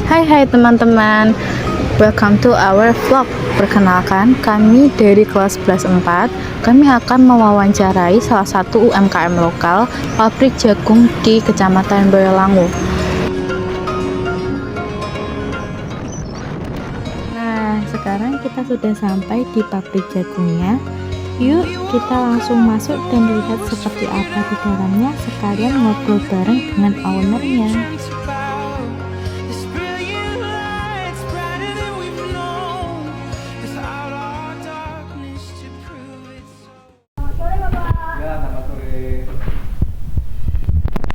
Hai teman-teman, welcome to our vlog. Perkenalkan, kami dari kelas 11 4. Kami akan mewawancarai salah satu UMKM lokal, pabrik jagung di Kecamatan Boyolangu. Nah, sekarang kita sudah sampai di pabrik jagungnya. Yuk kita langsung masuk dan lihat seperti apa di dalamnya, sekalian ngobrol bareng dengan ownernya.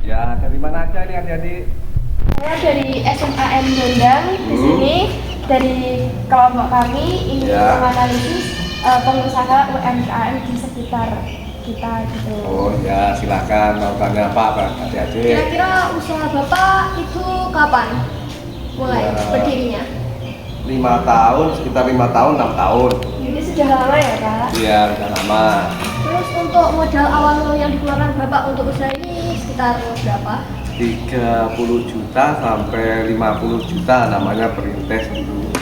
Ya, dari mana aja nih adik-adik? Saya dari SMAN Gondang di sini, dari kelompok kami ini menganalisis pengusaha UMKM di sekitar kita gitu. Oh ya, silakan mau tanya apa adik-adik? Kira-kira usaha Bapak itu kapan mulai berdirinya? 5 tahun, sekitar 5 tahun, 6 tahun. Jadi sudah lama ya Kak? Iya, udah lama. Terus untuk modal awal yang dikeluarkan Bapak untuk usaha ini sekitar berapa? 30 juta sampai 50 juta namanya perintis dulu.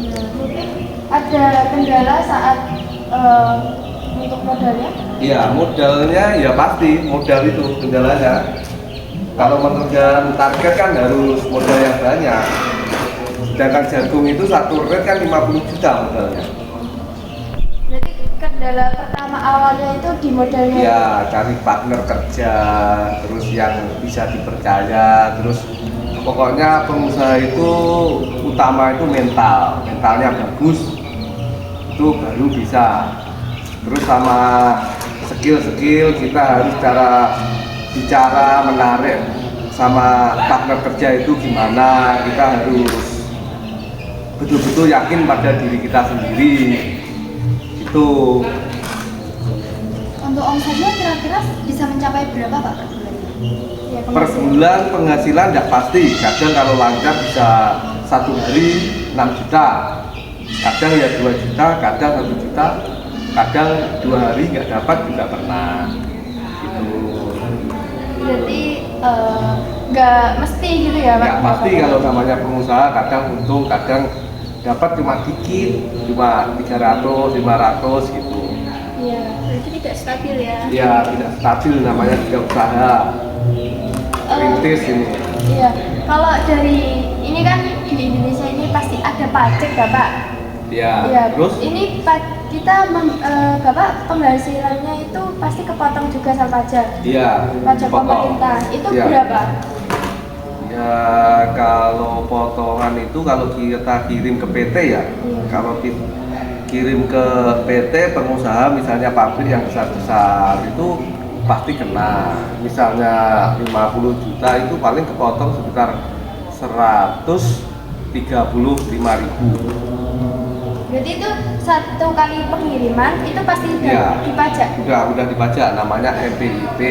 Ya, mungkin ada kendala saat untuk modalnya? Iya, modalnya ya pasti, modal itu kendalanya. Kalau mengerjakan target kan harus modal yang banyak. Sedangkan jagung itu satu red kan 50 juta modalnya. Berarti kendala pertama awalnya itu di modalnya? Ya, cari partner kerja, terus yang bisa dipercaya, terus pokoknya pengusaha itu utama itu mentalnya bagus, itu baru bisa. Terus sama skill kita harus cara bicara menarik sama partner kerja itu gimana, kita harus betul-betul yakin pada diri kita sendiri. Itu untuk omsetnya kira-kira bisa mencapai berapa Pak per bulan? Ya, per bulan penghasilan tidak pasti, kadang kalau lancar bisa satu hari 6 juta, kadang ya 2 juta, kadang 1 juta, kadang 2 hari nggak dapat juga pernah gitu. Berarti nggak mesti gitu ya Pak? Nggak pasti kalau namanya pengusaha, kadang untung, kadang dapat cuma dikit, cuma 300, 500 gitu. Iya, berarti tidak stabil ya? Ya tidak stabil, namanya juga usaha rintis ini. Iya, kalau dari ini kan di Indonesia ini pasti ada pajak ya Pak? Ya, Iya, terus ini kita Bapak penghasilannya itu pasti kepotong juga sama pajak? iya, Pajak potong. pemerintah, itu Iya. berapa? Ya kalau potongan itu kalau kita kirim ke PT ya, kalau kita kirim ke PT pengusaha misalnya pabrik yang besar-besar itu pasti kena. Misalnya 50 juta itu paling kepotong sekitar 135.000. Berarti itu satu kali pengiriman itu pasti dipajak? Udah dipajak, namanya MPIT.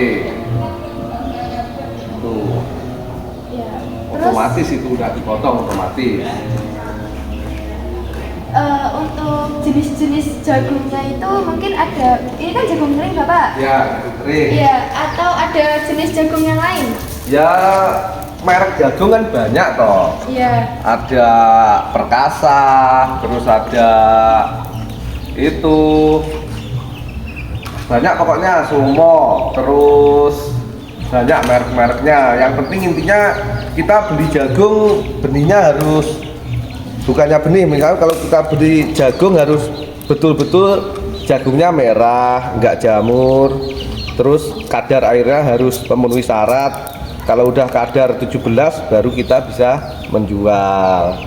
Tuh. Ya. Otomatis itu udah dipotong otomatis. Untuk jenis-jenis jagungnya itu mungkin ada, ini kan jagung kering Bapak? Ya, kering. Iya, atau ada jenis jagung yang lain? Ya, merek jagung kan banyak toh. Iya. Ada Perkasa, terus ada itu banyak pokoknya Sumo, terus banyak merek-mereknya. Yang penting intinya kita beli jagung benihnya harus bukannya benih, misalnya kalau kita beli jagung harus betul-betul jagungnya merah, enggak jamur, terus kadar airnya harus memenuhi syarat. Kalau udah kadar 17 baru kita bisa menjual.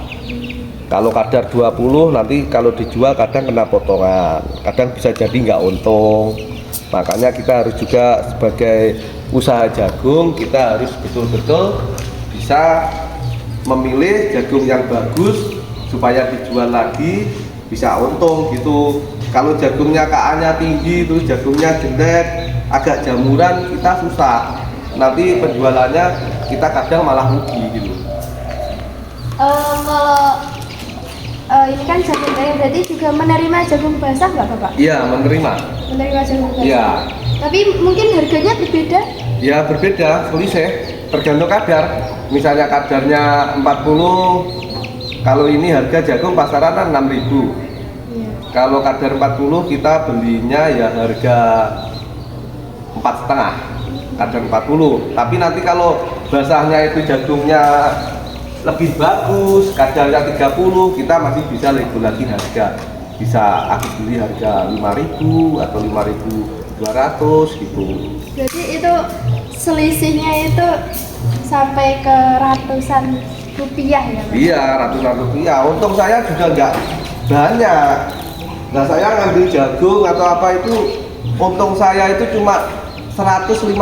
Kalau kadar 20 nanti kalau dijual kadang kena potongan, kadang bisa jadi nggak untung. Makanya kita harus juga sebagai usaha jagung kita harus betul-betul bisa memilih jagung yang bagus supaya dijual lagi bisa untung gitu. Kalau jagungnya KA-nya tinggi terus jagungnya jelek, agak jamuran, kita susah. Nanti penjualannya kita kadang malah rugi gitu. Kalau ini kan jagung kering, berarti juga menerima jagung basah nggak Bapak? Iya, menerima. Menerima jagung basah. Iya. Tapi mungkin harganya berbeda? Ya berbeda, selisih. tergantung kadar. Misalnya kadarnya 40, kalau ini harga jagung pasaran 6.000. Iya. Kalau kadar 40 kita belinya ya harga 4,5, kadar 40. Tapi nanti kalau basahnya itu jagungnya lebih bagus, kadarnya 30, kita masih bisa nego lagi harga. Bisa aku beli harga 5.000 atau 5.200 gitu. Berarti itu selisihnya itu sampai ke ratusan rupiah ya Mas? Iya, ratusan rupiah. Untung saya juga nggak banyak. Nah, saya ngambil jagung atau apa itu, untung saya itu cuma 150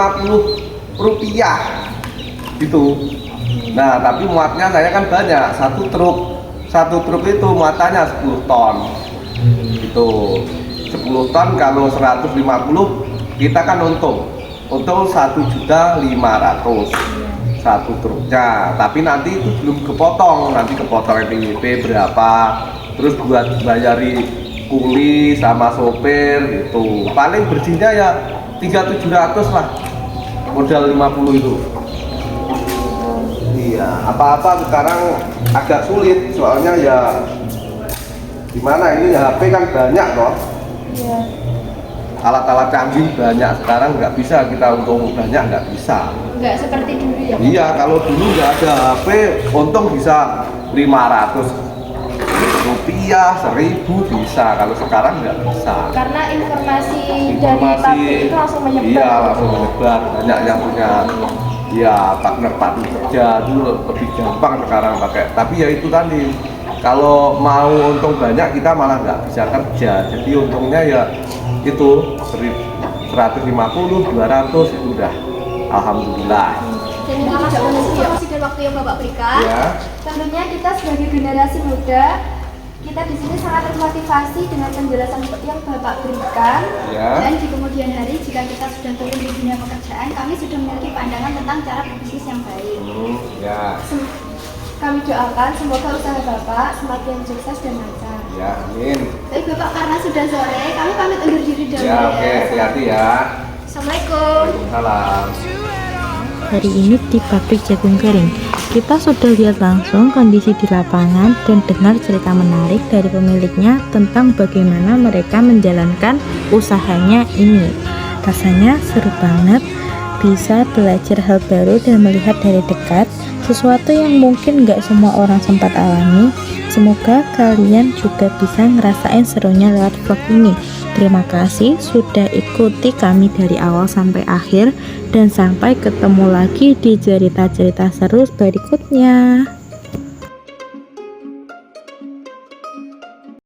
rupiah gitu. Nah, tapi muatnya saya kan banyak, satu truk itu muatannya 10 ton gitu. 10 ton kalau 150 kita kan untung 1.500.000 satu truknya. Tapi nanti itu belum kepotong, nanti kepotong NPWP berapa, terus buat bayari kuli sama sopir itu paling bersihnya ya 3.700 lah, modal 50 itu. Iya, apa-apa sekarang agak sulit soalnya ya gimana, ini ya HP kan banyak loh, Iya. alat-alat canggih banyak, sekarang nggak bisa kita untung banyak, nggak bisa. Nggak seperti dulu ya Mas? Iya, kalau dulu nggak ada HP untung bisa 500 rupiah, 1.000 bisa, kalau sekarang nggak bisa. Karena informasi dari pabrik itu langsung menyebar. Iya, langsung menyebar, banyak yang punya ya partner kerja dulu, lebih gampang sekarang pakai. Tapi ya itu tadi, kalau mau untung banyak kita malah nggak bisa kerja. Jadi untungnya ya itu 150, 200 itu udah alhamdulillah. Dan ini tidak menyusul dan waktu yang Bapak berikan. Ya. Tentunya kita sebagai generasi muda, kita di sini sangat termotivasi dengan penjelasan yang Bapak berikan. Ya. Dan di kemudian hari jika kita sudah turun di dunia pekerjaan, kami sudah memiliki pandangan tentang cara berbisnis yang baik. Ya. Kami doakan semoga usaha Bapak semakin sukses dan lancar. Ya, amin. Baik Bapak, karena sudah sore, kami pamit undur diri dulu Ya, oke, hati-hati ya. Assalamualaikum. Waalaikumsalam. Hari ini di pabrik jagung kering, kita sudah lihat langsung kondisi di lapangan dan dengar cerita menarik dari pemiliknya tentang bagaimana mereka menjalankan usahanya ini. Rasanya seru banget, bisa belajar hal baru dan melihat dari dekat sesuatu yang mungkin gak semua orang sempat alami. Semoga kalian juga bisa ngerasain serunya lewat vlog ini. Terima kasih sudah ikuti kami dari awal sampai akhir, dan sampai ketemu lagi di cerita-cerita seru berikutnya.